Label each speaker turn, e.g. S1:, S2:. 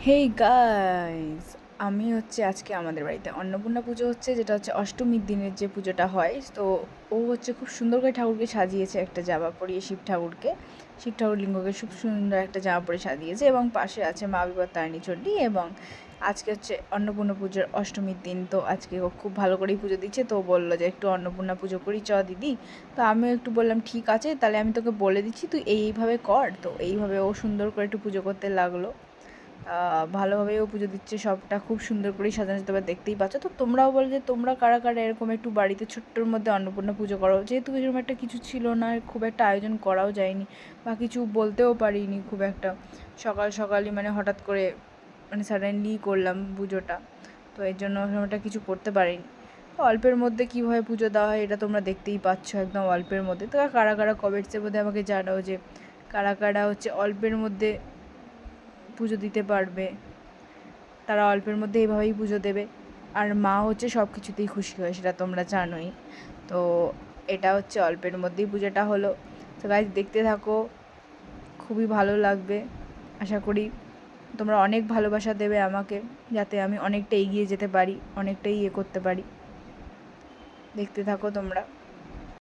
S1: Hey guys, আমি আজকে আমাদের বাড়িতে অন্নপূর্ণা পুজো হচ্ছে, যেটা হচ্ছে অষ্টমীর দিনের যে পুজোটা হয়। তো ও খুব সুন্দর করে ঠাকুরকে সাজিয়েছে, একটা জামা পরিয়ে শিব ঠাকুর লিঙ্গকে খুব সুন্দর একটা জামা পরে সাজিয়েছে, এবং পাশে আছে মা বিপত্তারিণী চণ্ডী। এবং আজকে অন্নপূর্ণা পুজোর অষ্টমীর দিন। তো আজকে ও খুব ভালো করেই পুজো দিচ্ছে। তো বললো যে একটু অন্নপূর্ণা পুজো করি চ দিদি। তো আমিও একটু বললাম ঠিক আছে, তাহলে আমি তোকে বলে দিচ্ছি, তুই এইভাবে কর। তো এইভাবে ও সুন্দর করে একটু পুজো করতে লাগলো। ভালোভাবেও পুজো দিচ্ছে, সবটা খুব সুন্দর করেই সাজানো, তোমরা দেখতেই পাচ্ছ। তো তোমরাও বলো যে তোমরা কারা কারা এরকম একটু বাড়িতে ছোট্টোর মধ্যে অন্নপূর্ণা পুজো করো, যেহেতু এরকম একটা কিছু ছিল না, খুব একটা আয়োজন করাও যায়নি বা কিছু বলতেও পারিনি খুব একটা। সকাল সকালই মানে হঠাৎ করে মানে সাডেনলি করলাম পুজোটা। তো এর জন্য একটা কিছু করতে পারিনি। তো অল্পের মধ্যে কীভাবে পুজো দেওয়া হয় এটা তোমরা দেখতেই পাচ্ছ, একদম অল্পের মধ্যে। তো কারা কারা কমেন্টসের মধ্যে আমাকে জানাও যে কারা কারা অল্পের মধ্যে পুজো দিতে পারবে, তারা অল্পের মধ্যে এইভাবেই পুজো দেবে। আর মা সব কিছুতেই খুশি হয়, সেটা তোমরা জানোই। তো এটা অল্পের মধ্যেই পুজোটা হলো। তো গাইজ দেখতে থাকো, খুবই ভালো লাগবে। আশা করি তোমরা অনেক ভালোবাসা দেবে আমাকে, যাতে আমি অনেকটা এগিয়ে যেতে পারি, অনেকটাই করতে পারি। দেখতে থাকো তোমরা।